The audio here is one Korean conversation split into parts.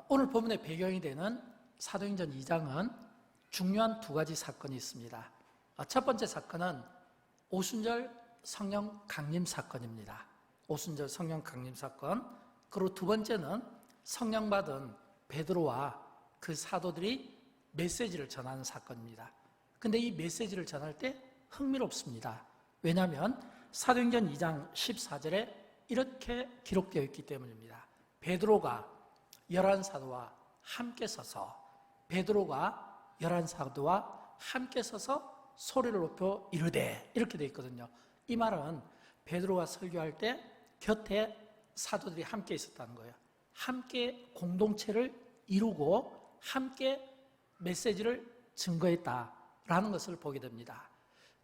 오늘 본문의 배경이 되는 사도행전 2장은 중요한 두 가지 사건이 있습니다. 첫 번째 사건은 오순절 성령 강림 사건입니다. 오순절 성령 강림 사건. 그리고 두 번째는 성령 받은 베드로와 그 사도들이 메시지를 전하는 사건입니다. 근데 이 메시지를 전할 때 흥미롭습니다. 왜냐하면 사도행전 2장 14절에 이렇게 기록되어 있기 때문입니다. 베드로가 11사도와 함께 서서, 베드로가 11사도와 함께 서서 소리를 높여 이르되, 이렇게 되어 있거든요. 이 말은 베드로가 설교할 때 곁에 사도들이 함께 있었다는 거예요. 함께 공동체를 이루고 함께 메시지를 증거했다라는 것을 보게 됩니다.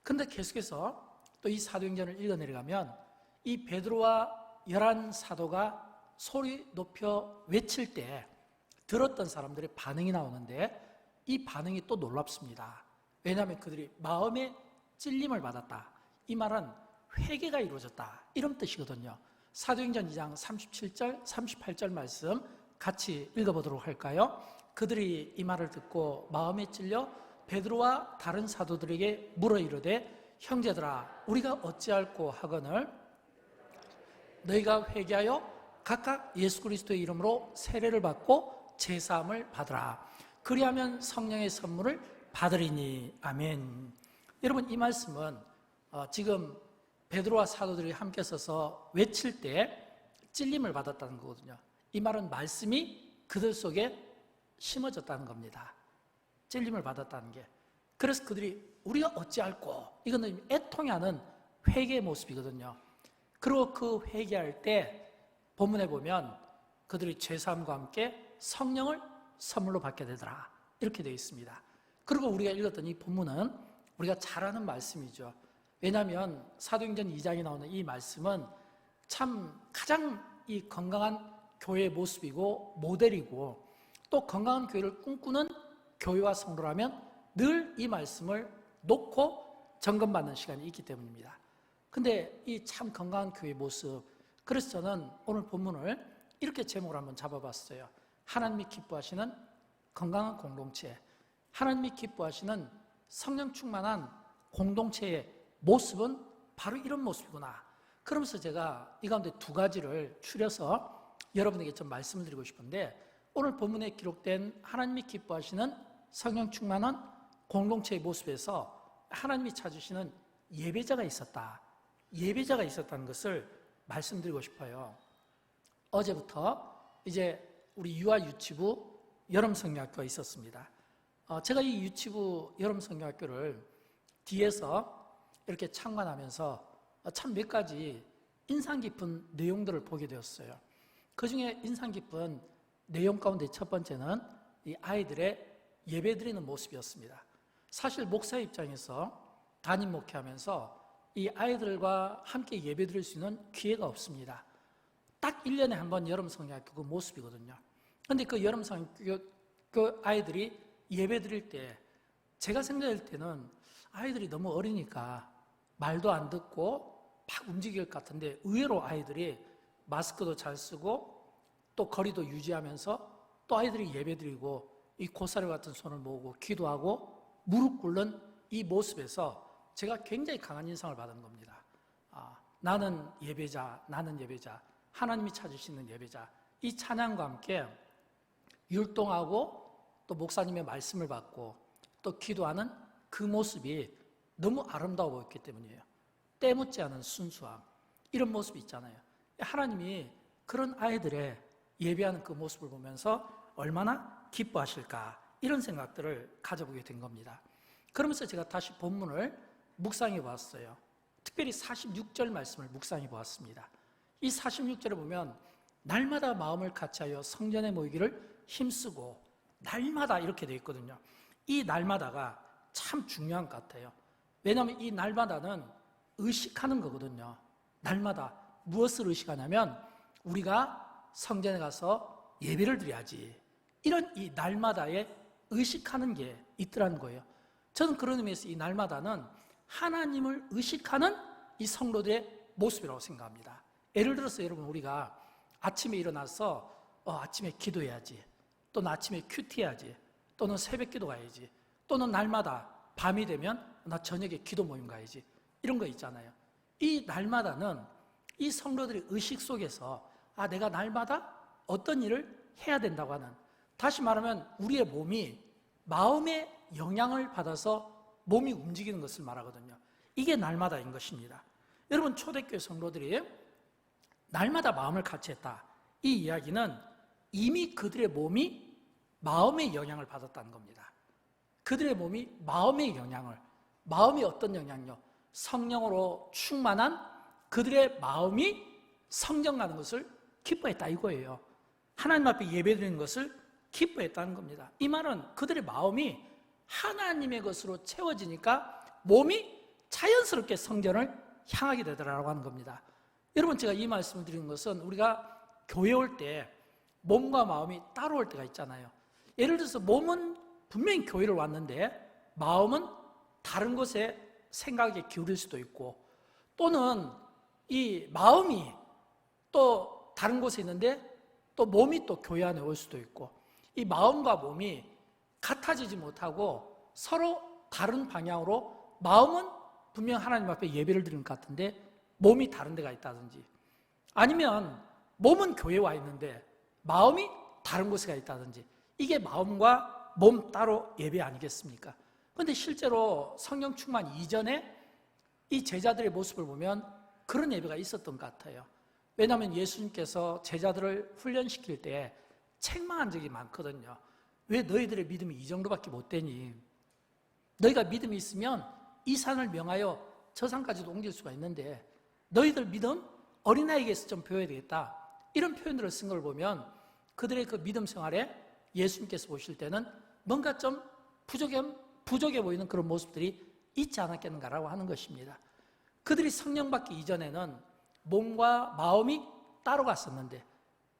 그런데 계속해서 또 이 사도행전을 읽어내려가면 이 베드로와 11사도가 소리 높여 외칠 때 들었던 사람들의 반응이 나오는데 이 반응이 또 놀랍습니다. 왜냐하면 그들이 마음의 찔림을 받았다. 이 말은 회개가 이루어졌다, 이런 뜻이거든요. 사도행전 2장 37절, 38절 말씀 같이 읽어보도록 할까요? 그들이 이 말을 듣고 마음에 찔려 베드로와 다른 사도들에게 물어 이르되, 형제들아, 우리가 어찌할꼬 하거늘 너희가 회개하여 각각 예수 그리스도의 이름으로 세례를 받고 제사함을 받으라. 그리하면 성령의 선물을 받으리니. 아멘. 여러분, 이 말씀은 지금 베드로와 사도들이 함께 서서 외칠 때 찔림을 받았다는 거거든요. 이 말은 말씀이 그들 속에 심어졌다는 겁니다. 찔림을 받았다는 게. 그래서 그들이 우리가 어찌할꼬, 이거는 애통해 하는 회개의 모습이거든요. 그리고 그 회개할 때 본문에 보면 그들이 죄사함과 함께 성령을 선물로 받게 되더라, 이렇게 되어 있습니다. 그리고 우리가 읽었던 이 본문은 우리가 잘 아는 말씀이죠. 왜냐하면 사도행전 2장에 나오는 이 말씀은 참 가장 이 건강한 교회의 모습이고 모델이고, 또 건강한 교회를 꿈꾸는 교회와 성도라면 늘 이 말씀을 놓고 점검받는 시간이 있기 때문입니다. 근데 이 참 건강한 교회의 모습, 그래서 저는 오늘 본문을 이렇게 제목을 한번 잡아봤어요. 하나님이 기뻐하시는 건강한 공동체, 하나님이 기뻐하시는 성령 충만한 공동체의 모습은 바로 이런 모습이구나. 그러면서 제가 이 가운데 두 가지를 추려서 여러분에게 좀 말씀을 드리고 싶은데, 오늘 본문에 기록된 하나님이 기뻐하시는 성령 충만한 공동체의 모습에서 하나님이 찾으시는 예배자가 있었다, 예배자가 있었다는 것을 말씀드리고 싶어요. 어제부터 이제 우리 유아 유치부 여름 성경학교가 있었습니다. 제가 이 유치부 여름 성경학교를 뒤에서 이렇게 참관하면서 참 몇 가지 인상 깊은 내용들을 보게 되었어요. 그 중에 인상 깊은 내용 가운데 첫 번째는 이 아이들의 예배 드리는 모습이었습니다. 사실 목사 입장에서 담임 목회하면서 이 아이들과 함께 예배 드릴 수 있는 기회가 없습니다. 딱 1년에 한 번 여름 성경학교 그 모습이거든요. 그런데 그 여름 성경학교 그 아이들이 예배 드릴 때 제가 생각할 때는 아이들이 너무 어리니까 말도 안 듣고 막 움직일 것 같은데, 의외로 아이들이 마스크도 잘 쓰고 또 거리도 유지하면서 또 아이들이 예배 드리고 이 고사리 같은 손을 모으고 기도하고 무릎 꿇는 이 모습에서 제가 굉장히 강한 인상을 받은 겁니다. 나는 예배자, 나는 예배자, 하나님이 찾으시는 예배자, 이 찬양과 함께 율동하고 또 목사님의 말씀을 받고 또 기도하는 그 모습이 너무 아름다워 보였기 때문이에요. 때묻지 않은 순수함, 이런 모습이 있잖아요. 하나님이 그런 아이들의 예배하는 그 모습을 보면서 얼마나 기뻐하실까, 이런 생각들을 가져보게 된 겁니다. 그러면서 제가 다시 본문을 묵상해 보았어요. 특별히 46절 말씀을 묵상해 보았습니다. 이 46절에 보면 날마다 마음을 같이하여 성전에 모이기를 힘쓰고, 날마다 이렇게 되어 있거든요. 이 날마다가 참 중요한 것 같아요. 왜냐하면 이 날마다는 의식하는 거거든요. 날마다 무엇을 의식하냐면 우리가 성전에 가서 예배를 드려야지, 이런 이 날마다에 의식하는 게 있더라는 거예요. 저는 그런 의미에서 이 날마다는 하나님을 의식하는 이 성도들의 모습이라고 생각합니다. 예를 들어서 여러분, 우리가 아침에 일어나서 아침에 기도해야지, 또는 아침에 큐티해야지, 또는 새벽 기도 가야지, 또는 날마다 밤이 되면 나 저녁에 기도 모임 가야지, 이런 거 있잖아요. 이 날마다는 이 성도들의 의식 속에서 내가 날마다 어떤 일을 해야 된다고 하는, 다시 말하면 우리의 몸이 마음의 영향을 받아서 몸이 움직이는 것을 말하거든요. 이게 날마다인 것입니다. 여러분, 초대교회 성도들이 날마다 마음을 같이 했다, 이 이야기는 이미 그들의 몸이 마음의 영향을 받았다는 겁니다. 그들의 몸이 마음의 영향을, 마음이 어떤 영향요? 성령으로 충만한 그들의 마음이 성경 가는 것을 기뻐했다, 이거예요. 하나님 앞에 예배드리는 것을 기뻐했다는 겁니다. 이 말은 그들의 마음이 하나님의 것으로 채워지니까 몸이 자연스럽게 성전을 향하게 되더라고 하는 겁니다. 여러분, 제가 이 말씀을 드리는 것은 우리가 교회 올 때 몸과 마음이 따로 올 때가 있잖아요. 예를 들어서 몸은 분명히 교회를 왔는데 마음은 다른 곳에 생각에 기울일 수도 있고, 또는 이 마음이 또 다른 곳에 있는데 또 몸이 또 교회 안에 올 수도 있고, 이 마음과 몸이 같아지지 못하고 서로 다른 방향으로, 마음은 분명 하나님 앞에 예배를 드리는 것 같은데 몸이 다른 데가 있다든지, 아니면 몸은 교회에 와 있는데 마음이 다른 곳에 가 있다든지, 이게 마음과 몸 따로 예배 아니겠습니까? 그런데 실제로 성령 충만 이전에 이 제자들의 모습을 보면 그런 예배가 있었던 것 같아요. 왜냐하면 예수님께서 제자들을 훈련시킬 때 책망한 적이 많거든요. 왜 너희들의 믿음이 이 정도밖에 못 되니? 너희가 믿음이 있으면 이 산을 명하여 저 산까지도 옮길 수가 있는데 너희들 믿음 어린아이에게서 좀 배워야 되겠다, 이런 표현들을 쓴 걸 보면 그들의 그 믿음 생활에 예수님께서 보실 때는 뭔가 좀 부족해 보이는 그런 모습들이 있지 않았겠는가라고 하는 것입니다. 그들이 성령 받기 이전에는 몸과 마음이 따로 갔었는데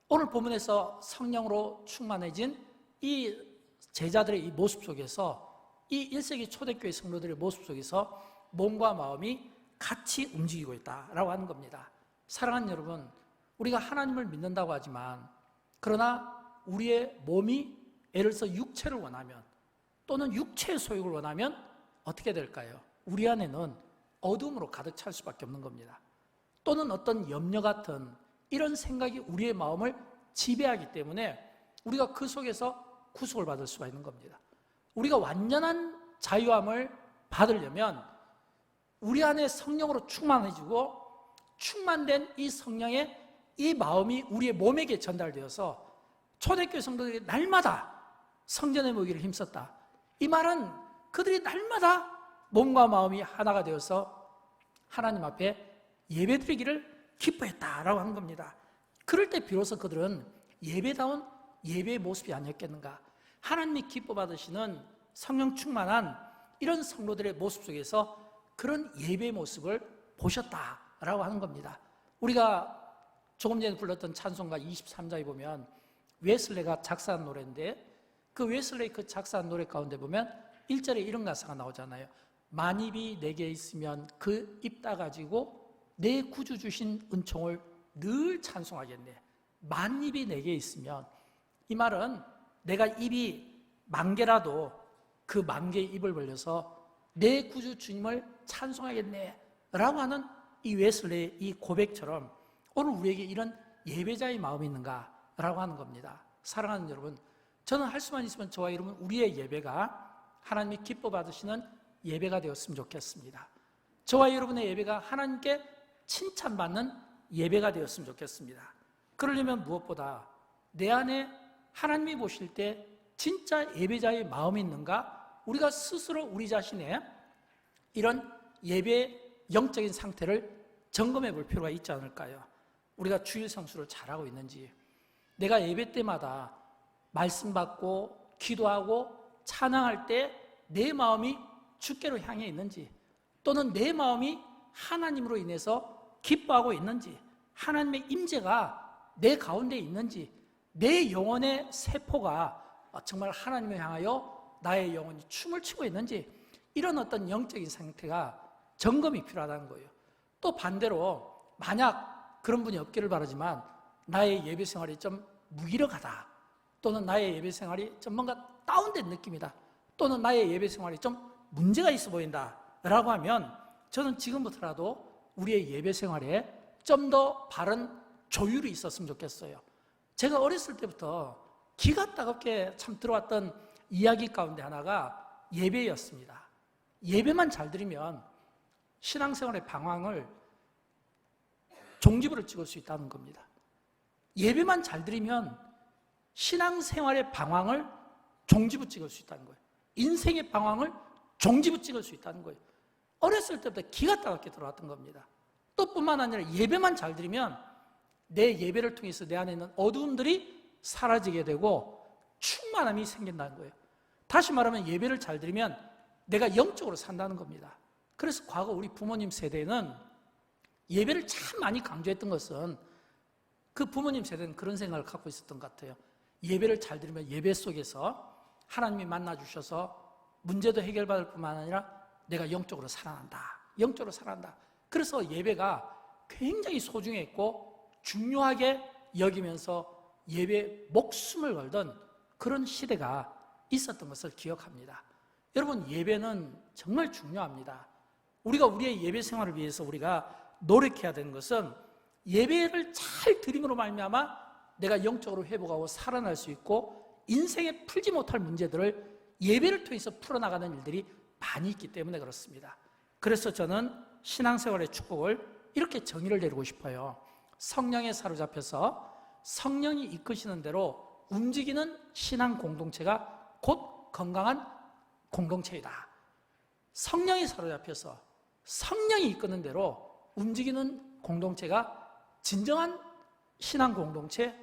오늘 본문에서 성령으로 충만해진 이 제자들의 이 모습 속에서, 이 1세기 초대교회 성도들의 모습 속에서 몸과 마음이 같이 움직이고 있다라고 하는 겁니다. 사랑하는 여러분, 우리가 하나님을 믿는다고 하지만 그러나 우리의 몸이 예를 들어서 육체를 원하면, 또는 육체의 소욕을 원하면 어떻게 될까요? 우리 안에는 어둠으로 가득 찰 수밖에 없는 겁니다. 또는 어떤 염려 같은 이런 생각이 우리의 마음을 지배하기 때문에 우리가 그 속에서 구속을 받을 수가 있는 겁니다. 우리가 완전한 자유함을 받으려면 우리 안에 성령으로 충만해지고, 충만된 이 성령의 이 마음이 우리의 몸에게 전달되어서 초대교회 성도들이 날마다 성전에 모이기를 힘썼다. 이 말은 그들이 날마다 몸과 마음이 하나가 되어서 하나님 앞에 예배드리기를 기뻐했다라고 하는 겁니다. 그럴 때 비로소 그들은 예배다운 예배의 모습이 아니었겠는가. 하나님이 기뻐 받으시는 성령 충만한 이런 성도들의 모습 속에서 그런 예배의 모습을 보셨다라고 하는 겁니다. 우리가 조금 전에 불렀던 찬송가 23장에 보면 웨슬레가 작사한 노래인데, 그 웨슬레이 그 작사한 노래 가운데 보면 1절에 이런 가사가 나오잖아요. 만입이 내게 있으면 그 입 따가지고 내 구주 주신 은총을 늘 찬송하겠네. 만입이 내게 있으면, 이 말은 내가 입이 만 개라도 그 만 개의 입을 벌려서 내 구주 주님을 찬송하겠네 라고 하는 이 웨슬레의 이 고백처럼 오늘 우리에게 이런 예배자의 마음이 있는가 라고 하는 겁니다. 사랑하는 여러분, 저는 할 수만 있으면 저와 여러분 우리의 예배가 하나님이 기뻐 받으시는 예배가 되었으면 좋겠습니다. 저와 여러분의 예배가 하나님께 칭찬받는 예배가 되었으면 좋겠습니다. 그러려면 무엇보다 내 안에 하나님이 보실 때 진짜 예배자의 마음이 있는가, 우리가 스스로 우리 자신의 이런 예배의 영적인 상태를 점검해 볼 필요가 있지 않을까요? 우리가 주일 성수를 잘하고 있는지, 내가 예배 때마다 말씀 받고 기도하고 찬양할 때 내 마음이 주께로 향해 있는지, 또는 내 마음이 하나님으로 인해서 기뻐하고 있는지, 하나님의 임재가 내 가운데 있는지, 내 영혼의 세포가 정말 하나님을 향하여 나의 영혼이 춤을 추고 있는지, 이런 어떤 영적인 상태가 점검이 필요하다는 거예요. 또 반대로 만약 그런 분이 없기를 바라지만 나의 예배 생활이 좀 무기력하다, 또는 나의 예배 생활이 좀 뭔가 다운된 느낌이다, 또는 나의 예배 생활이 좀 문제가 있어 보인다 라고 하면 저는 지금부터라도 우리의 예배 생활에 좀 더 바른 조율이 있었으면 좋겠어요. 제가 어렸을 때부터 기가 따갑게 참 들어왔던 이야기 가운데 하나가 예배였습니다. 예배만 잘 드리면 신앙생활의 방황을 종지부를 찍을 수 있다는 겁니다. 예배만 잘 드리면 신앙생활의 방황을 종지부 찍을 수 있다는 거예요. 인생의 방황을 종지부 찍을 수 있다는 거예요. 어렸을 때부터 기가 따갑게 들어왔던 겁니다. 또 뿐만 아니라 예배만 잘 드리면 내 예배를 통해서 내 안에 있는 어두움들이 사라지게 되고 충만함이 생긴다는 거예요. 다시 말하면 예배를 잘 드리면 내가 영적으로 산다는 겁니다. 그래서 과거 우리 부모님 세대는 예배를 참 많이 강조했던 것은 그 부모님 세대는 그런 생각을 갖고 있었던 것 같아요. 예배를 잘 드리면 예배 속에서 하나님이 만나주셔서 문제도 해결받을 뿐만 아니라 내가 영적으로 살아난다. 영적으로 살아난다. 그래서 예배가 굉장히 소중했고 중요하게 여기면서 예배에 목숨을 걸던 그런 시대가 있었던 것을 기억합니다. 여러분, 예배는 정말 중요합니다. 우리가 우리의 예배 생활을 위해서 우리가 노력해야 되는 것은 예배를 잘 드림으로 말미암아 내가 영적으로 회복하고 살아날 수 있고 인생에 풀지 못할 문제들을 예배를 통해서 풀어나가는 일들이 많이 있기 때문에 그렇습니다. 그래서 저는 신앙생활의 축복을 이렇게 정의를 내리고 싶어요. 성령에 사로잡혀서 성령이 이끄시는 대로 움직이는 신앙 공동체가 곧 건강한 공동체이다. 성령에 사로잡혀서 성령이 이끄는 대로 움직이는 공동체가 진정한 신앙 공동체,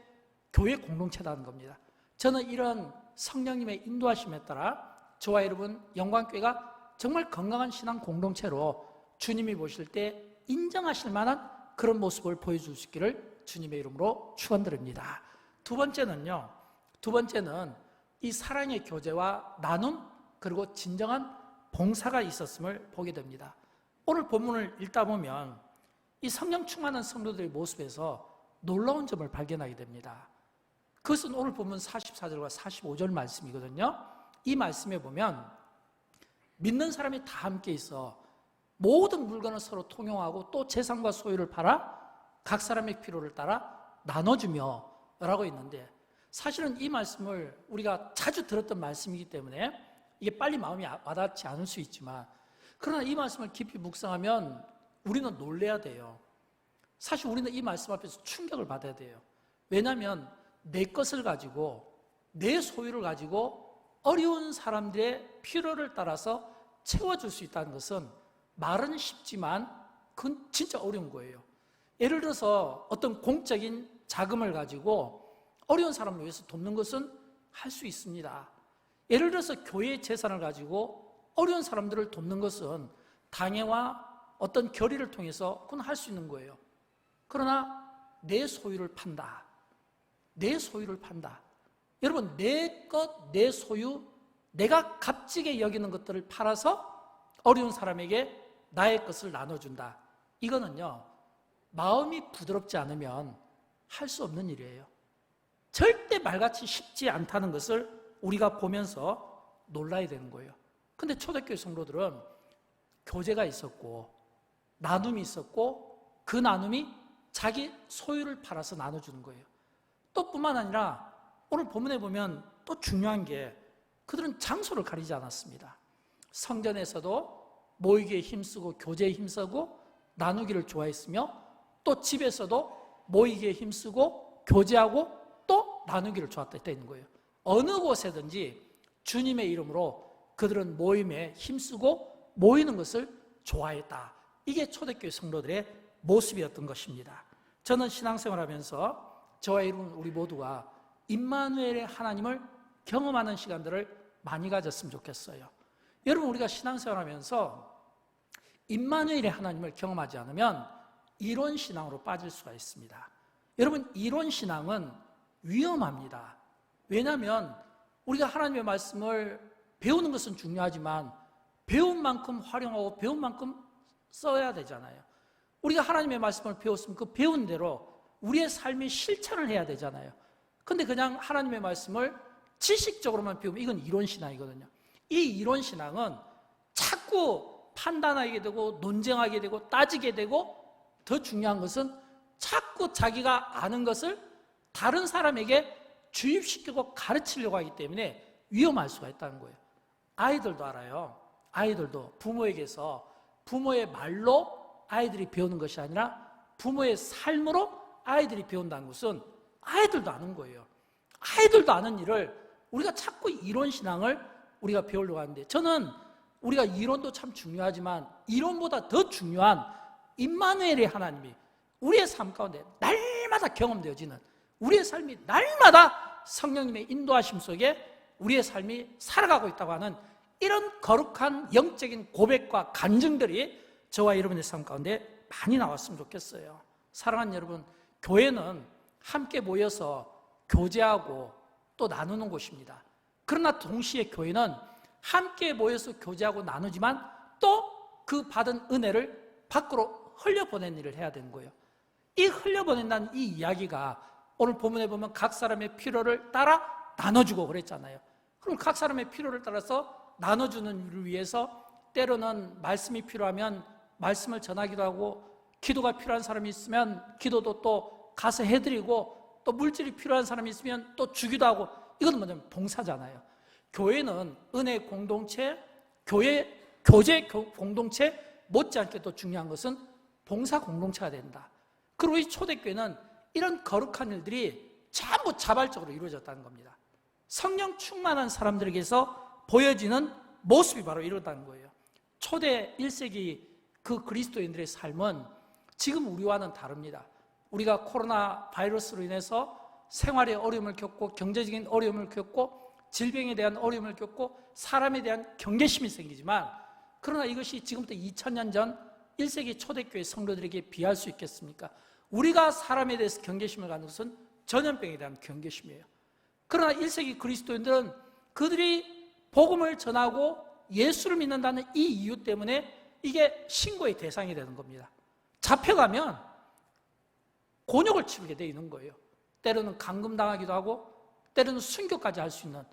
교회 공동체라는 겁니다. 저는 이런 성령님의 인도하심에 따라 저와 여러분 영광교회가 정말 건강한 신앙 공동체로 주님이 보실 때 인정하실 만한 그런 모습을 보여줄 수 있기를 주님의 이름으로 축원드립니다. 두 번째는 이 사랑의 교제와 나눔, 그리고 진정한 봉사가 있었음을 보게 됩니다. 오늘 본문을 읽다 보면 이 성령 충만한 성도들의 모습에서 놀라운 점을 발견하게 됩니다. 그것은 오늘 본문 44절과 45절 말씀이거든요. 이 말씀에 보면 믿는 사람이 다 함께 있어 모든 물건을 서로 통용하고 또 재산과 소유를 팔아 각 사람의 필요를 따라 나눠주며 라고 있는데, 사실은 이 말씀을 우리가 자주 들었던 말씀이기 때문에 이게 빨리 마음이 와닿지 않을 수 있지만, 그러나 이 말씀을 깊이 묵상하면 우리는 놀래야 돼요. 사실 우리는 이 말씀 앞에서 충격을 받아야 돼요. 왜냐하면 내 것을 가지고, 내 소유를 가지고 어려운 사람들의 필요를 따라서 채워줄 수 있다는 것은 말은 쉽지만 그건 진짜 어려운 거예요. 예를 들어서 어떤 공적인 자금을 가지고 어려운 사람을 위해서 돕는 것은 할 수 있습니다. 예를 들어서 교회의 재산을 가지고 어려운 사람들을 돕는 것은 당회와 어떤 결의를 통해서 그건 할 수 있는 거예요. 그러나 내 소유를 판다. 내 소유를 판다. 여러분, 내 것, 내 소유, 내가 값지게 여기는 것들을 팔아서 어려운 사람에게 나의 것을 나눠준다. 이거는요, 마음이 부드럽지 않으면 할 수 없는 일이에요. 절대 말같이 쉽지 않다는 것을 우리가 보면서 놀라야 되는 거예요. 근데 초대교회 성도들은 교제가 있었고 나눔이 있었고 그 나눔이 자기 소유를 팔아서 나눠주는 거예요. 또 뿐만 아니라 오늘 본문에 보면 또 중요한 게 그들은 장소를 가리지 않았습니다. 성전에서도 모이기에 힘쓰고 교제에 힘쓰고 나누기를 좋아했으며 또 집에서도 모이기에 힘쓰고 교제하고 또 나누기를 좋아했다 있는 거예요. 어느 곳에든지 주님의 이름으로 그들은 모임에 힘쓰고 모이는 것을 좋아했다. 이게 초대교회 성도들의 모습이었던 것입니다. 저는 신앙생활하면서 저와 여러분 우리 모두가 임마누엘의 하나님을 경험하는 시간들을 많이 가졌으면 좋겠어요. 여러분, 우리가 신앙생활하면서 임마누엘의 하나님을 경험하지 않으면 이론 신앙으로 빠질 수가 있습니다. 여러분, 이론 신앙은 위험합니다. 왜냐하면 우리가 하나님의 말씀을 배우는 것은 중요하지만 배운 만큼 활용하고 배운 만큼 써야 되잖아요. 우리가 하나님의 말씀을 배웠으면 그 배운 대로 우리의 삶에 실천을 해야 되잖아요. 근데 그냥 하나님의 말씀을 지식적으로만 배우면 이건 이론신앙이거든요. 이 이론신앙은 자꾸 판단하게 되고 논쟁하게 되고 따지게 되고, 더 중요한 것은 자꾸 자기가 아는 것을 다른 사람에게 주입시키고 가르치려고 하기 때문에 위험할 수가 있다는 거예요. 아이들도 알아요. 아이들도 부모에게서, 부모의 말로 아이들이 배우는 것이 아니라 부모의 삶으로 아이들이 배운다는 것은 아이들도 아는 거예요. 아이들도 아는 일을 우리가 자꾸 이론신앙을 우리가 배우려고 하는데, 저는 우리가 이론도 참 중요하지만 이론보다 더 중요한 임마누엘의 하나님이 우리의 삶 가운데 날마다 경험되어지는, 우리의 삶이 날마다 성령님의 인도하심 속에 우리의 삶이 살아가고 있다고 하는 이런 거룩한 영적인 고백과 간증들이 저와 여러분의 삶 가운데 많이 나왔으면 좋겠어요. 사랑하는 여러분, 교회는 함께 모여서 교제하고 또 나누는 곳입니다. 그러나 동시에 교회는 함께 모여서 교제하고 나누지만 또 그 받은 은혜를 밖으로 흘려보내는 일을 해야 되는 거예요. 이 흘려보낸다는 이 이야기가 오늘 본문에 보면 각 사람의 필요를 따라 나눠주고 그랬잖아요. 그럼 각 사람의 필요를 따라서 나눠주는 일을 위해서 때로는 말씀이 필요하면 말씀을 전하기도 하고, 기도가 필요한 사람이 있으면 기도도 또 가서 해드리고, 또 물질이 필요한 사람이 있으면 또 주기도 하고, 이건 뭐냐면 봉사잖아요. 교회는 은혜 공동체, 교제 공동체 못지않게 또 중요한 것은 봉사 공동체가 된다. 그리고 이 초대교회는 이런 거룩한 일들이 전부 자발적으로 이루어졌다는 겁니다. 성령 충만한 사람들에게서 보여지는 모습이 바로 이렇다는 거예요. 초대 1세기 그 그리스도인들의 삶은 지금 우리와는 다릅니다. 우리가 코로나 바이러스로 인해서 생활의 어려움을 겪고, 경제적인 어려움을 겪고, 질병에 대한 어려움을 겪고, 사람에 대한 경계심이 생기지만, 그러나 이것이 지금부터 2000년 전 1세기 초대교회 성도들에게 비할 수 있겠습니까? 우리가 사람에 대해서 경계심을 갖는 것은 전염병에 대한 경계심이에요. 그러나 1세기 그리스도인들은 그들이 복음을 전하고 예수를 믿는다는 이 이유 때문에 이게 신고의 대상이 되는 겁니다. 잡혀가면 곤욕을 치르게 되어 있는 거예요. 때로는 감금당하기도 하고, 때로는 순교까지 할 수 있는,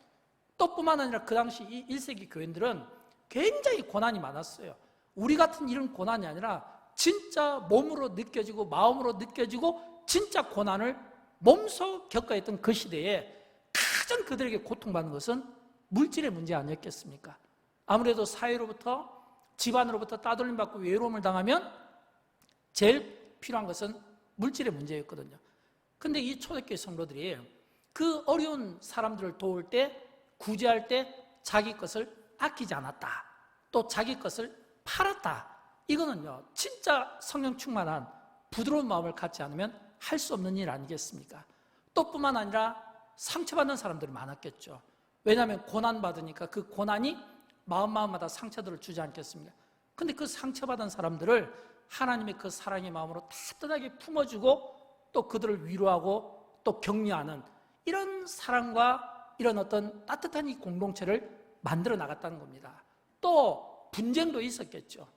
또 뿐만 아니라 그 당시 이 1세기 교인들은 굉장히 고난이 많았어요. 우리 같은 이런 고난이 아니라 진짜 몸으로 느껴지고 마음으로 느껴지고 진짜 고난을 몸소 겪어야 했던 그 시대에 가장 그들에게 고통받는 것은 물질의 문제 아니었겠습니까? 아무래도 사회로부터, 집안으로부터 따돌림받고 외로움을 당하면 제일 필요한 것은 물질의 문제였거든요. 근데 이 초대교회 성도들이 그 어려운 사람들을 도울 때, 구제할 때 자기 것을 아끼지 않았다, 또 자기 것을 팔았다. 이거는요, 진짜 성령 충만한 부드러운 마음을 갖지 않으면 할 수 없는 일 아니겠습니까? 또 뿐만 아니라 상처받는 사람들이 많았겠죠. 왜냐하면 고난받으니까 그 고난이 마음마다 상처들을 주지 않겠습니까? 근데 그 상처받은 사람들을 하나님의 그 사랑의 마음으로 따뜻하게 품어주고, 또 그들을 위로하고 또 격려하는 이런 사랑과 이런 어떤 따뜻한 이 공동체를 만들어 나갔다는 겁니다. 또 분쟁도 있었겠죠.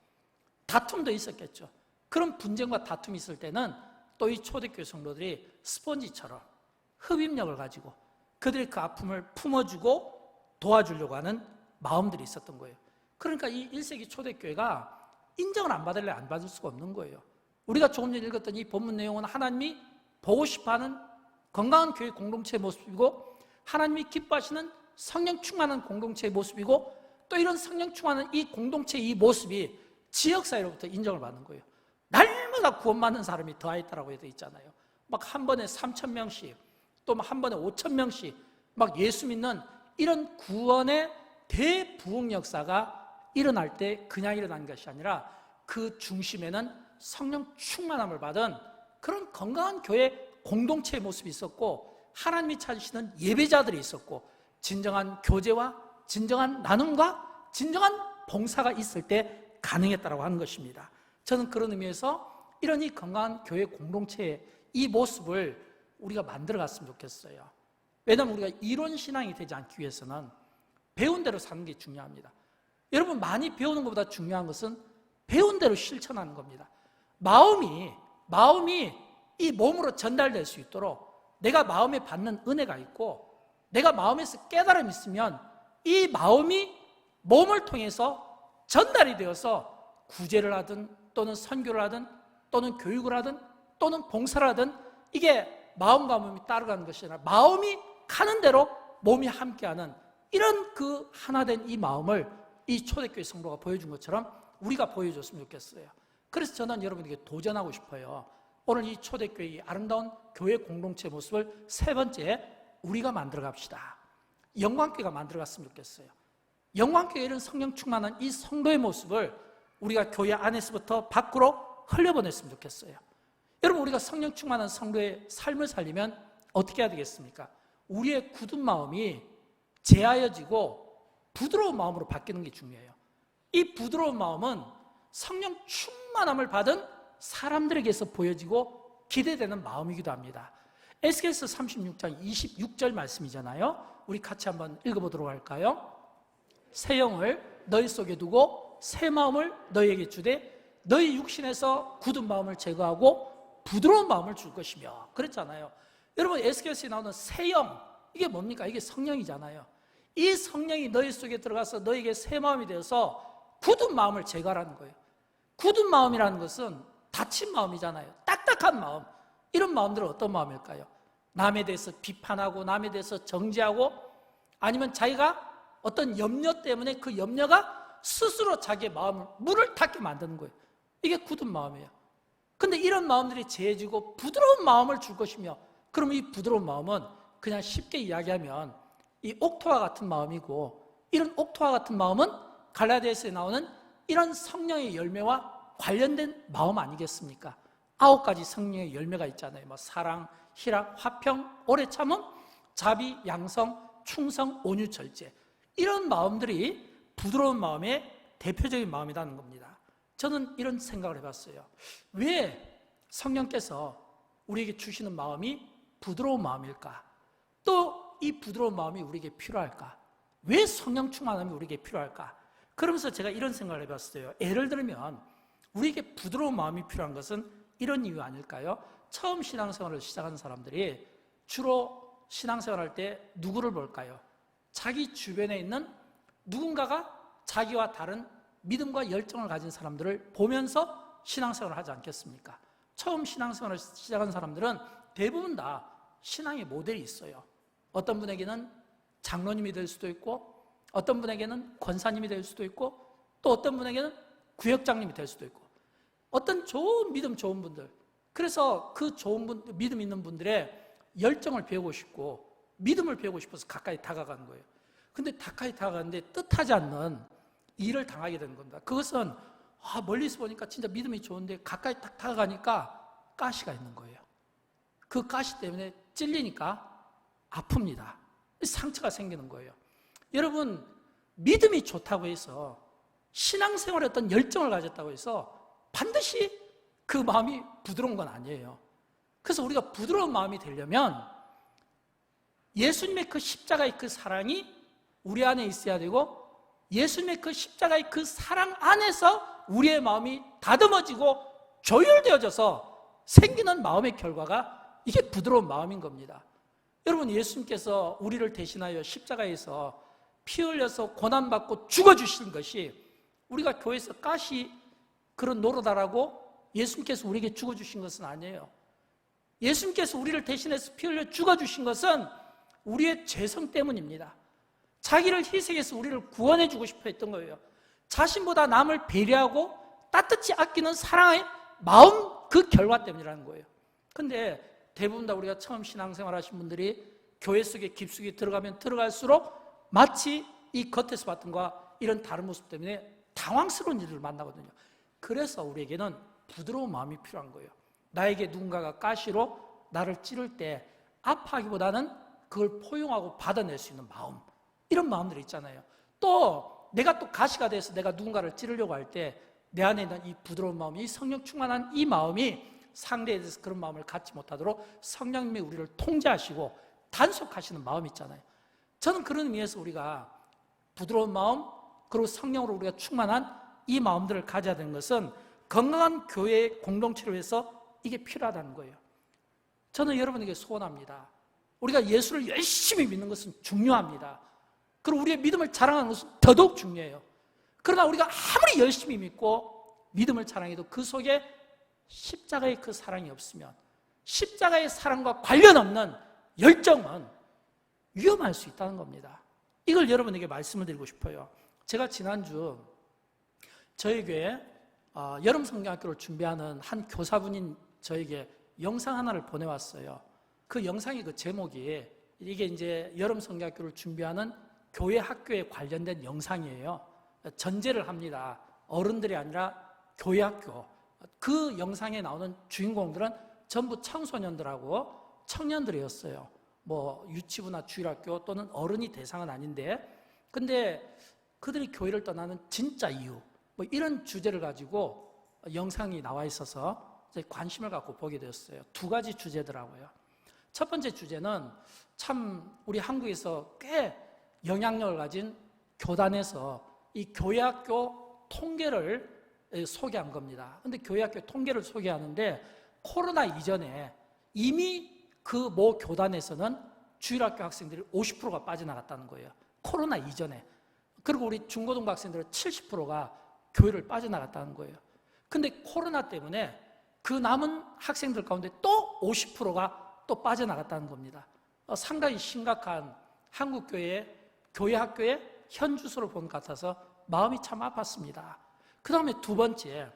다툼도 있었겠죠. 그런 분쟁과 다툼이 있을 때는 또 이 초대교회 성도들이 스펀지처럼 흡입력을 가지고 그들의 그 아픔을 품어주고 도와주려고 하는 마음들이 있었던 거예요. 그러니까 이 1세기 초대교회가 인정을 안 받을래 안 받을 수가 없는 거예요. 우리가 조금 전에 읽었던 이 본문 내용은 하나님이 보고 싶어하는 건강한 교회 공동체의 모습이고, 하나님이 기뻐하시는 성령 충만한 공동체의 모습이고, 또 이런 성령 충만한 이 공동체의 이 모습이 지역사회로부터 인정을 받는 거예요. 날마다 구원받는 사람이 더하였다라고 되어 있잖아요. 막 한 번에 3,000명씩, 또 한 번에 5,000명씩 막 예수 믿는 이런 구원의 대부흥 역사가 일어날 때 그냥 일어난 것이 아니라 그 중심에는 성령 충만함을 받은 그런 건강한 교회 공동체의 모습이 있었고, 하나님이 찾으시는 예배자들이 있었고, 진정한 교제와 진정한 나눔과 진정한 봉사가 있을 때 가능했다고 하는 것입니다. 저는 그런 의미에서 이런 이 건강한 교회 공동체의 이 모습을 우리가 만들어 갔으면 좋겠어요. 왜냐하면 우리가 이론 신앙이 되지 않기 위해서는 배운 대로 사는 게 중요합니다. 여러분, 많이 배우는 것보다 중요한 것은 배운 대로 실천하는 겁니다. 마음이 이 몸으로 전달될 수 있도록 내가 마음에 받는 은혜가 있고 내가 마음에서 깨달음이 있으면 이 마음이 몸을 통해서 전달이 되어서 구제를 하든 또는 선교를 하든 또는 교육을 하든 또는 봉사를 하든 이게 마음과 몸이 따라가는 것이 아니라 마음이 가는 대로 몸이 함께하는 이런 그 하나된 이 마음을 이 초대교회 성도가 보여준 것처럼 우리가 보여줬으면 좋겠어요. 그래서 저는 여러분에게 도전하고 싶어요. 오늘 이 초대교회의 아름다운 교회 공동체 모습을 세 번째, 우리가 만들어 갑시다. 영광교회가 만들어 갔으면 좋겠어요. 영광교회 이런 성령 충만한 이 성도의 모습을 우리가 교회 안에서부터 밖으로 흘려보냈으면 좋겠어요. 여러분, 우리가 성령 충만한 성도의 삶을 살리면 어떻게 해야 되겠습니까? 우리의 굳은 마음이 제하여지고 부드러운 마음으로 바뀌는 게 중요해요. 이 부드러운 마음은 성령 충만함을 받은 사람들에게서 보여지고 기대되는 마음이기도 합니다. 에스겔서 36장 26절 말씀이잖아요. 우리 같이 한번 읽어보도록 할까요? 새 영을 너희 속에 두고 새 마음을 너희에게 주되 너희 육신에서 굳은 마음을 제거하고 부드러운 마음을 줄 것이며, 그랬잖아요. 여러분, 에스겔서에 나오는 새 영, 이게 뭡니까? 이게 성령이잖아요. 이 성령이 너희 속에 들어가서 너희에게 새 마음이 되어서 굳은 마음을 제거하라는 거예요. 굳은 마음이라는 것은 다친 마음이잖아요. 딱딱한 마음. 이런 마음들은 어떤 마음일까요? 남에 대해서 비판하고 남에 대해서 정죄하고 아니면 자기가 어떤 염려 때문에 그 염려가 스스로 자기의 마음을 물을 탔게 만드는 거예요. 이게 굳은 마음이에요. 근데 이런 마음들이 제해지고 부드러운 마음을 줄 것이며, 그럼 이 부드러운 마음은 그냥 쉽게 이야기하면 이 옥토와 같은 마음이고, 이런 옥토와 같은 마음은 갈라디아서에 나오는 이런 성령의 열매와 관련된 마음 아니겠습니까? 9가지 성령의 열매가 있잖아요. 뭐 사랑, 희락, 화평, 오래 참음, 자비, 양성, 충성, 온유, 절제. 이런 마음들이 부드러운 마음의 대표적인 마음이라는 겁니다. 저는 이런 생각을 해봤어요. 왜 성령께서 우리에게 주시는 마음이 부드러운 마음일까? 또 이 부드러운 마음이 우리에게 필요할까? 왜 성령 충만함이 우리에게 필요할까? 그러면서 제가 이런 생각을 해봤어요. 예를 들면 우리에게 부드러운 마음이 필요한 것은 이런 이유 아닐까요? 처음 신앙생활을 시작하는 사람들이 주로 신앙생활할 때 누구를 볼까요? 자기 주변에 있는 누군가가 자기와 다른 믿음과 열정을 가진 사람들을 보면서 신앙생활을 하지 않겠습니까? 처음 신앙생활을 시작한 사람들은 대부분 다 신앙의 모델이 있어요. 어떤 분에게는 장로님이 될 수도 있고, 어떤 분에게는 권사님이 될 수도 있고, 또 어떤 분에게는 구역장님이 될 수도 있고, 어떤 좋은 믿음 좋은 분들, 그래서 그 좋은 분, 믿음 있는 분들의 열정을 배우고 싶고 믿음을 배우고 싶어서 가까이 다가가는 거예요. 근데 가까이 다가가는데 뜻하지 않는 일을 당하게 되는 겁니다. 그것은 멀리서 보니까 진짜 믿음이 좋은데 가까이 딱 다가가니까 가시가 있는 거예요. 그 가시 때문에 찔리니까 아픕니다. 상처가 생기는 거예요. 여러분, 믿음이 좋다고 해서 신앙생활에 어떤 열정을 가졌다고 해서 반드시 그 마음이 부드러운 건 아니에요. 그래서 우리가 부드러운 마음이 되려면 예수님의 그 십자가의 그 사랑이 우리 안에 있어야 되고, 예수님의 그 십자가의 그 사랑 안에서 우리의 마음이 다듬어지고 조율되어져서 생기는 마음의 결과가 이게 부드러운 마음인 겁니다. 여러분, 예수님께서 우리를 대신하여 십자가에서 피 흘려서 고난받고 죽어주신 것이 우리가 교회에서 가시 그런 노릇하라고 예수님께서 우리에게 죽어주신 것은 아니에요. 예수님께서 우리를 대신해서 피 흘려 죽어주신 것은 우리의 죄성 때문입니다. 자기를 희생해서 우리를 구원해 주고 싶어 했던 거예요. 자신보다 남을 배려하고 따뜻히 아끼는 사랑의 마음, 그 결과 때문이라는 거예요. 근데 대부분 다 우리가 처음 신앙생활 하신 분들이 교회 속에 깊숙이 들어가면 들어갈수록 마치 이 겉에서 봤던 것과 이런 다른 모습 때문에 당황스러운 일을 만나거든요. 그래서 우리에게는 부드러운 마음이 필요한 거예요. 나에게 누군가가 가시로 나를 찌를 때 아파하기보다는 그걸 포용하고 받아낼 수 있는 마음, 이런 마음들이 있잖아요. 또 내가 또 가시가 돼서 내가 누군가를 찌르려고 할 때 내 안에 있는 이 부드러운 마음이, 이 성령 충만한 이 마음이 상대에 대해서 그런 마음을 갖지 못하도록 성령님이 우리를 통제하시고 단속하시는 마음이 있잖아요. 저는 그런 의미에서 우리가 부드러운 마음, 그리고 성령으로 우리가 충만한 이 마음들을 가져야 되는 것은 건강한 교회의 공동체를 위해서 이게 필요하다는 거예요. 저는 여러분에게 소원합니다. 우리가 예수를 열심히 믿는 것은 중요합니다. 그리고 우리의 믿음을 자랑하는 것은 더더욱 중요해요. 그러나 우리가 아무리 열심히 믿고 믿음을 자랑해도 그 속에 십자가의 그 사랑이 없으면, 십자가의 사랑과 관련 없는 열정은 위험할 수 있다는 겁니다. 이걸 여러분에게 말씀을 드리고 싶어요. 제가 지난주 저희 교회 여름 성경학교를 준비하는 한 교사분인 저에게 영상 하나를 보내왔어요. 그 영상의 그 제목이, 이게 이제 여름 성경학교를 준비하는 교회 학교에 관련된 영상이에요. 전제를 합니다. 어른들이 아니라 교회 학교. 그 영상에 나오는 주인공들은 전부 청소년들하고 청년들이었어요. 뭐 유치부나 주일학교 또는 어른이 대상은 아닌데, 근데 그들이 교회를 떠나는 진짜 이유, 뭐 이런 주제를 가지고 영상이 나와 있어서 관심을 갖고 보게 되었어요. 두 가지 주제더라고요. 첫 번째 주제는 참 우리 한국에서 꽤 영향력을 가진 교단에서 이 교회학교 통계를 소개한 겁니다. 근데 교회학교 통계를 소개하는데 코로나 이전에 이미 그 모 교단에서는 주일학교 학생들이 50%가 빠져나갔다는 거예요. 코로나 이전에. 그리고 우리 중고등부 학생들은 70%가 교회를 빠져나갔다는 거예요. 근데 코로나 때문에 그 남은 학생들 가운데 또 50%가 또 빠져나갔다는 겁니다. 상당히 심각한 한국교회의 교회 학교의 현 주소를 본 것 같아서 마음이 참 아팠습니다. 그 다음에 두 번째,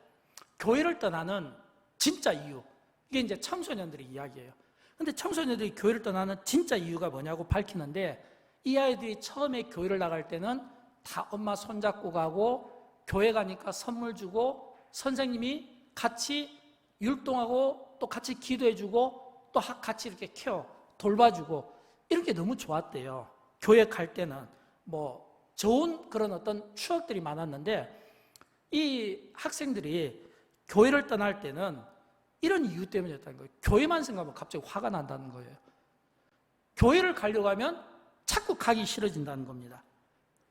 교회를 떠나는 진짜 이유. 이게 이제 청소년들의 이야기예요. 근데 청소년들이 교회를 떠나는 진짜 이유가 뭐냐고 밝히는데, 이 아이들이 처음에 교회를 나갈 때는 다 엄마 손잡고 가고, 교회 가니까 선물 주고, 선생님이 같이 율동하고 또 같이 기도해주고 또 같이 이렇게 돌봐주고, 이렇게 너무 좋았대요. 교회 갈 때는 뭐 좋은 그런 어떤 추억들이 많았는데, 이 학생들이 교회를 떠날 때는 이런 이유 때문이었다는 거예요. 교회만 생각하면 갑자기 화가 난다는 거예요. 교회를 가려고 하면 자꾸 가기 싫어진다는 겁니다.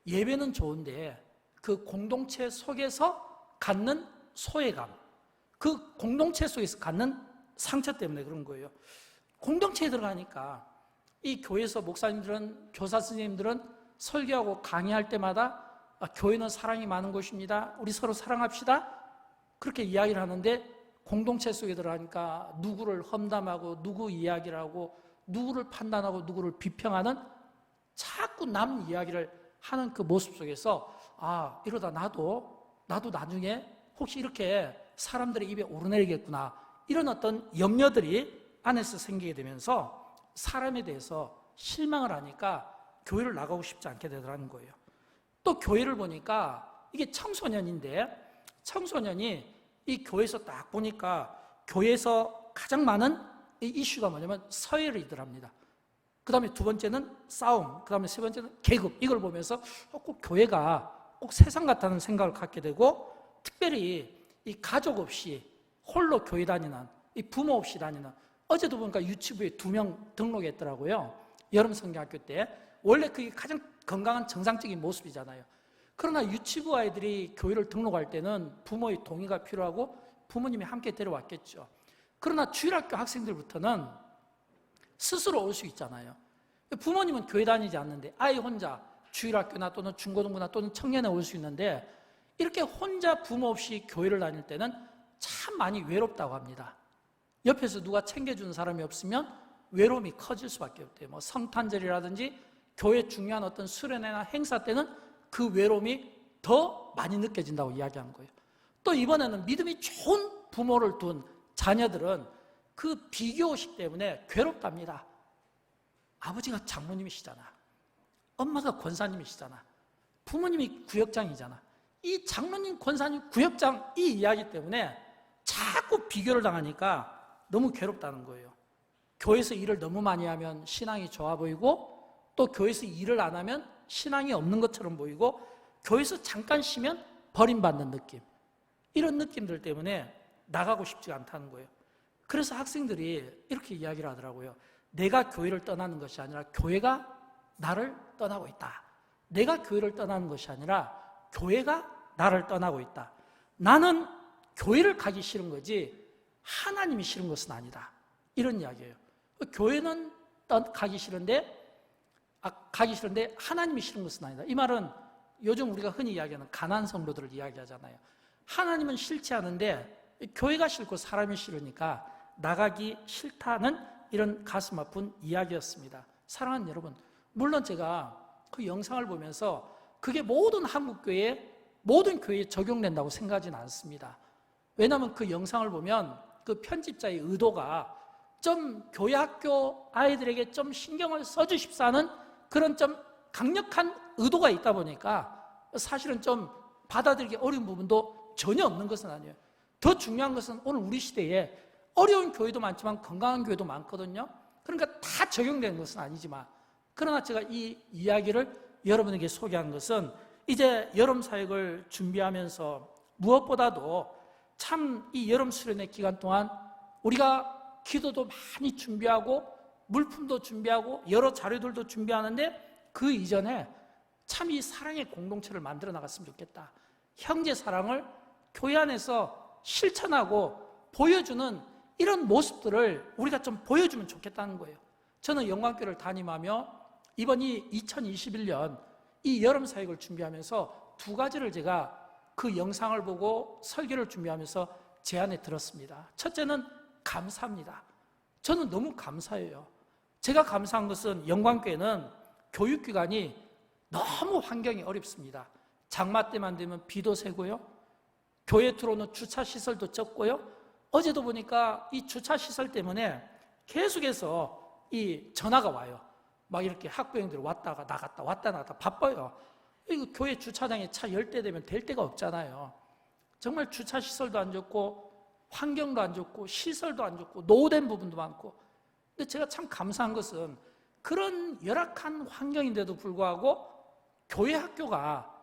예배는 좋은데 그 공동체 속에서 갖는 소외감, 그 공동체 속에서 갖는 상처 때문에 그런 거예요. 공동체에 들어가니까 이 교회에서 목사님들은, 교사 선생님들은 설교하고 강의할 때마다 교회는 사랑이 많은 곳입니다. 우리 서로 사랑합시다. 그렇게 이야기를 하는데, 공동체 속에 들어가니까 누구를 험담하고 누구 이야기를 하고 누구를 판단하고 누구를 비평하는 자꾸 남 이야기를 하는 그 모습 속에서 이러다 나도 나중에 혹시 이렇게 사람들의 입에 오르내리겠구나, 이런 어떤 염려들이 안에서 생기게 되면서 사람에 대해서 실망을 하니까 교회를 나가고 싶지 않게 되더라는 거예요. 또 교회를 보니까 이게 청소년인데, 청소년이 이 교회에서 딱 보니까 교회에서 가장 많은 이 이슈가 뭐냐면 서열이더랍니다. 그 다음에 두 번째는 싸움, 그 다음에 세 번째는 계급. 이걸 보면서 꼭 교회가 꼭 세상 같다는 생각을 갖게 되고, 특별히 이 가족 없이 홀로 교회 다니는, 이 부모 없이 다니는, 어제도 보니까 유치부에 2명 등록했더라고요. 여름 성경학교 때. 원래 그게 가장 건강한 정상적인 모습이잖아요. 그러나 유치부 아이들이 교회를 등록할 때는 부모의 동의가 필요하고 부모님이 함께 데려왔겠죠. 그러나 주일학교 학생들부터는 스스로 올 수 있잖아요. 부모님은 교회 다니지 않는데 아이 혼자 주일학교나 또는 중고등부나 또는 청년에 올 수 있는데, 이렇게 혼자 부모 없이 교회를 다닐 때는 참 많이 외롭다고 합니다. 옆에서 누가 챙겨주는 사람이 없으면 외로움이 커질 수밖에 없대요. 뭐 성탄절이라든지 교회 중요한 어떤 수련회나 행사 때는 그 외로움이 더 많이 느껴진다고 이야기한 거예요. 또 이번에는 믿음이 좋은 부모를 둔 자녀들은 그 비교의식 때문에 괴롭답니다. 아버지가 장로님이시잖아, 엄마가 권사님이시잖아, 부모님이 구역장이잖아. 이 장로님, 권사님, 구역장 이 이야기 때문에 자꾸 비교를 당하니까 너무 괴롭다는 거예요. 교회에서 일을 너무 많이 하면 신앙이 좋아 보이고, 또 교회에서 일을 안 하면 신앙이 없는 것처럼 보이고, 교회에서 잠깐 쉬면 버림받는 느낌, 이런 느낌들 때문에 나가고 싶지가 않다는 거예요. 그래서 학생들이 이렇게 이야기를 하더라고요. 내가 교회를 떠나는 것이 아니라 교회가 나를 떠나고 있다. 내가 교회를 떠나는 것이 아니라 교회가 나를 떠나고 있다. 나는 교회를 가기 싫은 거지 하나님이 싫은 것은 아니다. 이런 이야기예요. 교회는 가기 싫은데 하나님이 싫은 것은 아니다. 이 말은 요즘 우리가 흔히 이야기하는 가난 성도들을 이야기하잖아요. 하나님은 싫지 않은데 교회가 싫고 사람이 싫으니까 나가기 싫다는 이런 가슴 아픈 이야기였습니다. 사랑하는 여러분, 물론 제가 그 영상을 보면서 그게 모든 한국교회 모든 교회에 적용된다고 생각하지는 않습니다. 왜냐하면 그 영상을 보면 그 편집자의 의도가 좀 교회 학교 아이들에게 좀 신경을 써주십사 하는 그런 좀 강력한 의도가 있다 보니까 사실은 좀 받아들이기 어려운 부분도 전혀 없는 것은 아니에요. 더 중요한 것은 오늘 우리 시대에 어려운 교회도 많지만 건강한 교회도 많거든요. 그러니까 다 적용되는 것은 아니지만, 그러나 제가 이 이야기를 여러분에게 소개한 것은 이제 여름 사역을 준비하면서 무엇보다도 참 이 여름 수련회 기간 동안 우리가 기도도 많이 준비하고 물품도 준비하고 여러 자료들도 준비하는데 그 이전에 참 이 사랑의 공동체를 만들어 나갔으면 좋겠다. 형제 사랑을 교회 안에서 실천하고 보여주는 이런 모습들을 우리가 좀 보여주면 좋겠다는 거예요. 저는 영광교회를 담임하며 이번 이 2021년 이 여름 사역을 준비하면서 두 가지를 제가 그 영상을 보고 설교를 준비하면서 제안에 들었습니다. 첫째는 감사합니다. 저는 너무 감사해요. 제가 감사한 것은 영광교회는 교육기관이 너무 환경이 어렵습니다. 장마 때만 되면 비도 새고요, 교회 들어오는 주차시설도 적고요, 어제도 보니까 이 주차시설 때문에 계속해서 이 전화가 와요. 막 이렇게 학부형들이 왔다가 나갔다 왔다 나갔다 바빠요. 이거 교회 주차장에 차 10대 되면 될 데가 없잖아요. 정말 주차시설도 안 좋고 환경도 안 좋고 시설도 안 좋고 노후된 부분도 많고. 근데 제가 참 감사한 것은 그런 열악한 환경인데도 불구하고 교회 학교가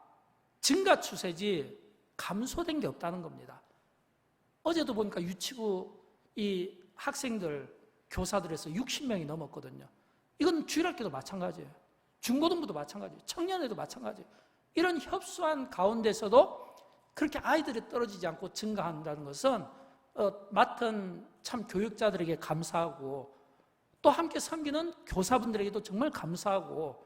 증가 추세지 감소된 게 없다는 겁니다. 어제도 보니까 유치부 이 학생들 교사들에서 60명이 넘었거든요. 이건 주일학교도 마찬가지예요. 중고등부도 마찬가지예요. 청년회도 마찬가지예요. 이런 협소한 가운데서도 그렇게 아이들이 떨어지지 않고 증가한다는 것은 맡은 참 교육자들에게 감사하고 또 함께 섬기는 교사분들에게도 정말 감사하고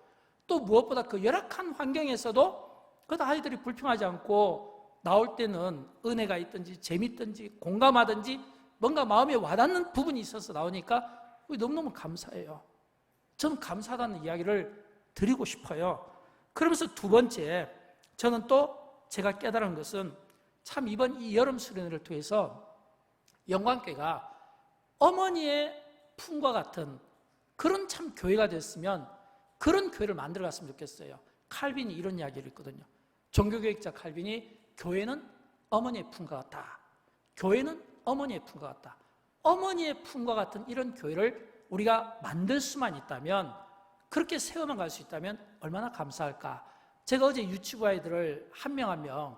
또 무엇보다 그 열악한 환경에서도 그 아이들이 불평하지 않고 나올 때는 은혜가 있든지 재밌든지 공감하든지 뭔가 마음에 와닿는 부분이 있어서 나오니까 너무너무 감사해요. 저는 감사하다는 이야기를 드리고 싶어요. 그러면서 두 번째, 저는 또 제가 깨달은 것은 참 이번 이 여름 수련회를 통해서 영광교회가 어머니의 품과 같은 그런 참 교회가 됐으면 그런 교회를 만들어 갔으면 좋겠어요. 칼빈이 이런 이야기를 했거든요. 종교교육자 칼빈이 교회는 어머니의 품과 같다. 교회는 어머니의 품과 같다. 어머니의 품과 같은 이런 교회를 우리가 만들 수만 있다면, 그렇게 세워만 갈 수 있다면 얼마나 감사할까. 제가 어제 유치부 아이들을 한 명 한 명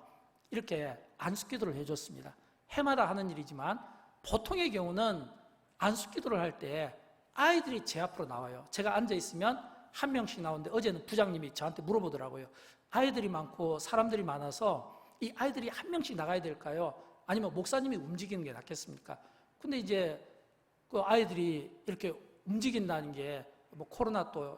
이렇게 안수기도를 해줬습니다. 해마다 하는 일이지만 보통의 경우는 안수기도를 할 때 아이들이 제 앞으로 나와요. 제가 앉아있으면 한 명씩 나오는데 어제는 부장님이 저한테 물어보더라고요. 아이들이 많고 사람들이 많아서 이 아이들이 한 명씩 나가야 될까요? 아니면 목사님이 움직이는 게 낫겠습니까? 근데 이제 그 아이들이 이렇게 움직인다는 게 뭐 코로나 또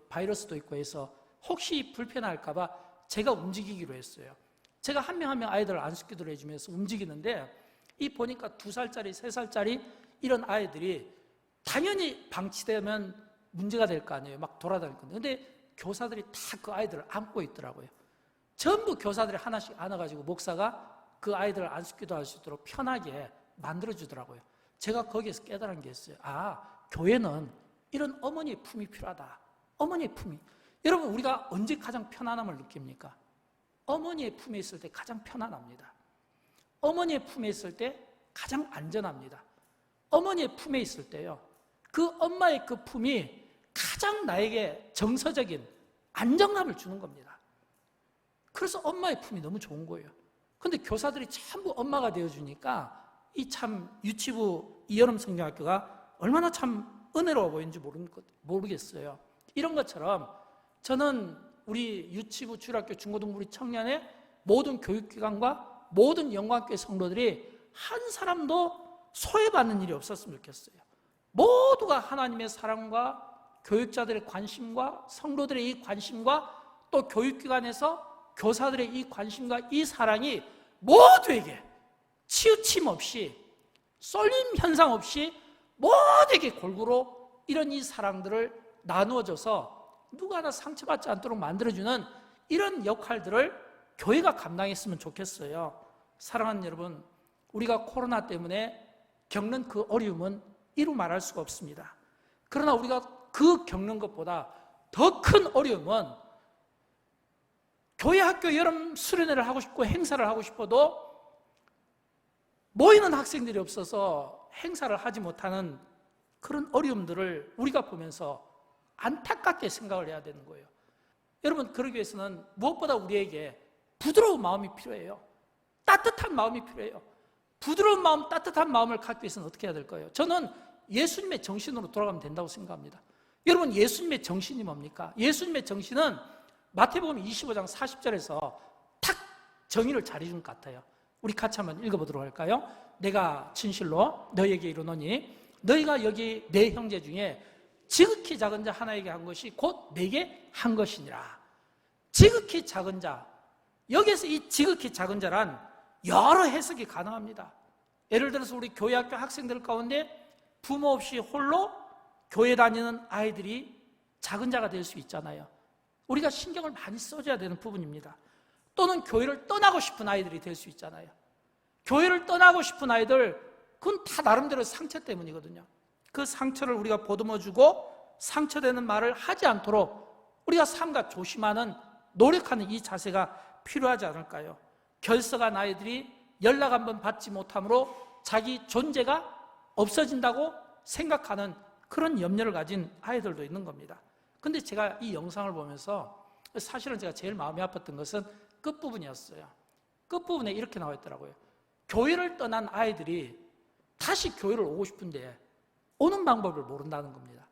바이러스도 있고 해서 혹시 불편할까봐 제가 움직이기로 했어요. 제가 한 명 한 명 아이들을 안수기도를 해주면서 움직이는데 이 보니까 2살짜리, 3살짜리 이런 아이들이 당연히 방치되면 문제가 될 거 아니에요. 막 돌아다닐 건데. 근데 교사들이 다 그 아이들을 안고 있더라고요. 전부 교사들이 하나씩 안아가지고 목사가 그 아이들을 안수기도 할 수 있도록 편하게 만들어주더라고요. 제가 거기에서 깨달은 게 있어요. 교회는 이런 어머니의 품이 필요하다. 어머니의 품이. 여러분, 우리가 언제 가장 편안함을 느낍니까? 어머니의 품에 있을 때 가장 편안합니다. 어머니의 품에 있을 때 가장 안전합니다. 어머니의 품에 있을 때요, 그 엄마의 그 품이 가장 나에게 정서적인 안정감을 주는 겁니다. 그래서 엄마의 품이 너무 좋은 거예요. 근데 교사들이 전부 엄마가 되어주니까 이 참 유치부 이여름 성경학교가 얼마나 참 은혜로워 보이는지 모르겠어요. 이런 것처럼 저는 우리 유치부, 주일학교, 중고등부, 우리 청년의 모든 교육기관과 모든 영광교회 성도들이 한 사람도 소외받는 일이 없었으면 좋겠어요. 모두가 하나님의 사랑과 교육자들의 관심과 성도들의 이 관심과 또 교육기관에서 교사들의 이 관심과 이 사랑이 모두에게 치우침 없이 쏠림 현상 없이 모두에게 골고루 이런 이 사랑들을 나누어줘서 누구 하나 상처받지 않도록 만들어주는 이런 역할들을 교회가 감당했으면 좋겠어요. 사랑하는 여러분, 우리가 코로나 때문에 겪는 그 어려움은 이루 말할 수가 없습니다. 그러나 우리가 그 겪는 것보다 더 큰 어려움은 교회 학교 여름 수련회를 하고 싶고 행사를 하고 싶어도 모이는 학생들이 없어서 행사를 하지 못하는 그런 어려움들을 우리가 보면서 안타깝게 생각을 해야 되는 거예요. 여러분, 그러기 위해서는 무엇보다 우리에게 부드러운 마음이 필요해요. 따뜻한 마음이 필요해요. 부드러운 마음, 따뜻한 마음을 갖기 위해서는 어떻게 해야 될까요? 저는 예수님의 정신으로 돌아가면 된다고 생각합니다. 여러분, 예수님의 정신이 뭡니까? 예수님의 정신은 마태복음 25장 40절에서 탁 정의를 잘해준 것 같아요. 우리 같이 한번 읽어보도록 할까요? 내가 진실로 너희에게 이르노니 너희가 여기 내 형제 중에 지극히 작은 자 하나에게 한 것이 곧 내게 한 것이니라. 지극히 작은 자, 여기에서 이 지극히 작은 자란 여러 해석이 가능합니다. 예를 들어서 우리 교회학교 학생들 가운데 부모 없이 홀로 교회 다니는 아이들이 작은 자가 될 수 있잖아요. 우리가 신경을 많이 써줘야 되는 부분입니다. 또는 교회를 떠나고 싶은 아이들이 될 수 있잖아요. 교회를 떠나고 싶은 아이들, 그건 다 나름대로 상처 때문이거든요. 그 상처를 우리가 보듬어주고 상처되는 말을 하지 않도록 우리가 삼가 조심하는, 노력하는 이 자세가 필요하지 않을까요? 결석한 아이들이 연락 한번 받지 못함으로 자기 존재가 없어진다고 생각하는 그런 염려를 가진 아이들도 있는 겁니다. 근데 제가 이 영상을 보면서 사실은 제가 제일 마음이 아팠던 것은 끝부분이었어요. 끝부분에 이렇게 나와 있더라고요. 교회를 떠난 아이들이 다시 교회를 오고 싶은데 오는 방법을 모른다는 겁니다.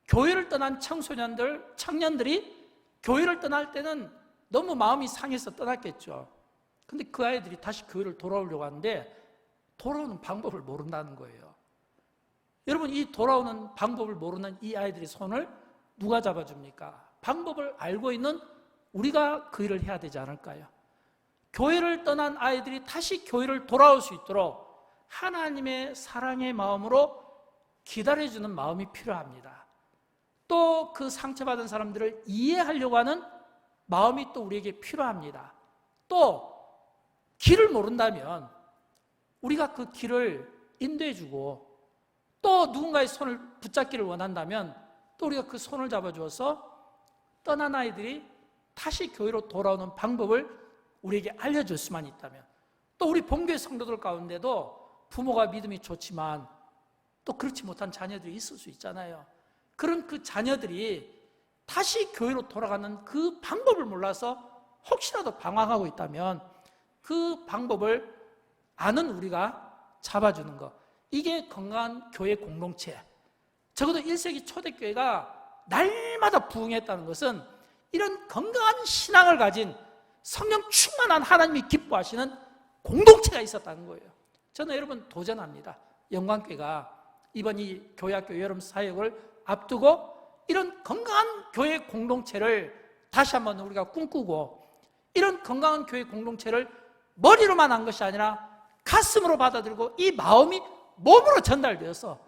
교회를 떠난 청소년들, 청년들이 교회를 떠날 때는 너무 마음이 상해서 떠났겠죠. 근데 그 아이들이 다시 교회를 돌아오려고 하는데 돌아오는 방법을 모른다는 거예요. 여러분, 이 돌아오는 방법을 모르는 이 아이들의 손을 누가 잡아줍니까? 방법을 알고 있는 우리가 그 일을 해야 되지 않을까요? 교회를 떠난 아이들이 다시 교회를 돌아올 수 있도록 하나님의 사랑의 마음으로 기다려주는 마음이 필요합니다. 또 그 상처받은 사람들을 이해하려고 하는 마음이 또 우리에게 필요합니다. 또 길을 모른다면 우리가 그 길을 인도해주고 또 누군가의 손을 붙잡기를 원한다면 또 우리가 그 손을 잡아주어서 떠난 아이들이 다시 교회로 돌아오는 방법을 우리에게 알려줄 수만 있다면, 또 우리 본교회 성도들 가운데도 부모가 믿음이 좋지만 또 그렇지 못한 자녀들이 있을 수 있잖아요. 그런 그 자녀들이 다시 교회로 돌아가는 그 방법을 몰라서 혹시라도 방황하고 있다면 그 방법을 아는 우리가 잡아주는 것, 이게 건강한 교회 공동체. 적어도 1세기 초대교회가 날마다 부흥했다는 것은 이런 건강한 신앙을 가진 성령 충만한 하나님이 기뻐하시는 공동체가 있었다는 거예요. 저는 여러분 도전합니다. 영광교회가 이번 이 교회학교 여름 사역을 앞두고 이런 건강한 교회 공동체를 다시 한번 우리가 꿈꾸고, 이런 건강한 교회 공동체를 머리로만 한 것이 아니라 가슴으로 받아들이고 이 마음이 몸으로 전달되어서,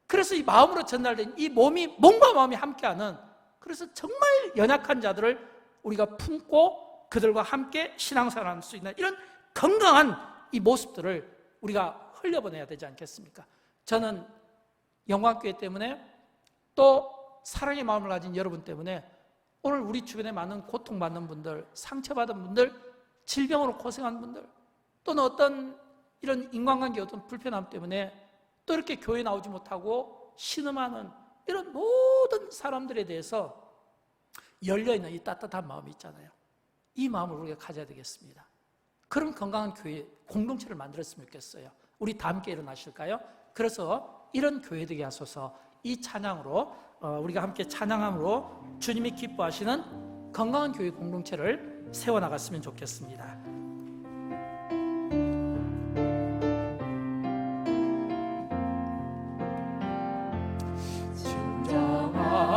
그래서 이 마음으로 전달된 이 몸이, 몸과 마음이 함께하는, 그래서 정말 연약한 자들을 우리가 품고 그들과 함께 신앙생활할 수 있는 이런 건강한 이 모습들을 우리가 흘려보내야 되지 않겠습니까? 저는 영광교회 때문에 또 사랑의 마음을 가진 여러분 때문에 오늘 우리 주변에 많은 고통받는 분들, 상처받은 분들, 질병으로 고생한 분들, 또는 어떤 이런 인간관계 어떤 불편함 때문에 또 이렇게 교회 나오지 못하고 신음하는 이런 모든 사람들에 대해서 열려있는 이 따뜻한 마음이 있잖아요. 이 마음을 우리가 가져야 되겠습니다. 그런 건강한 교회 공동체를 만들었으면 좋겠어요. 우리 다 함께 일어나실까요? 그래서 이런 교회 되게 하소서. 이 찬양으로 우리가 함께 찬양함으로 주님이 기뻐하시는 건강한 교회 공동체를 세워나갔으면 좋겠습니다. 진정한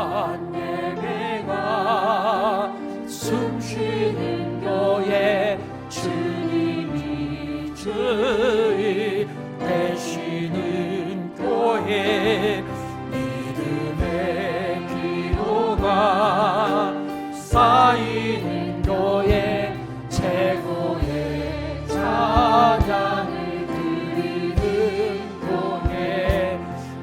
쌓이는 교회 최고의 찬양을 드리는 교회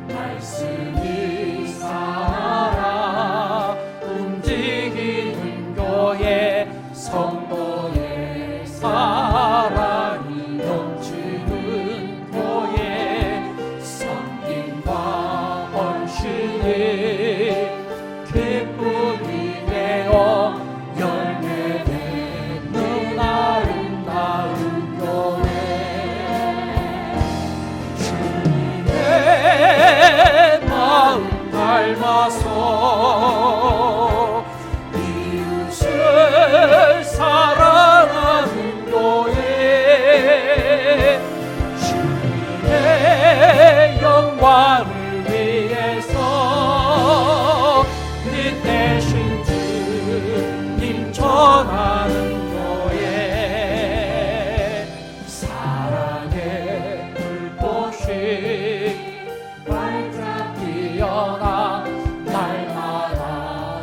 말씀이 살아 움직이는 교회 성도의 사랑이 넘치는 교회 섬김과 헌신이 기쁨이 되어 열매 맺는 아름다운 교회 주님의 마음 닮아서 이웃을 사랑하는 교회 주님의 영광을 위해서 이 대신 주님 전하는 교회 사랑의 불꽃이 활짝 피어나 날마다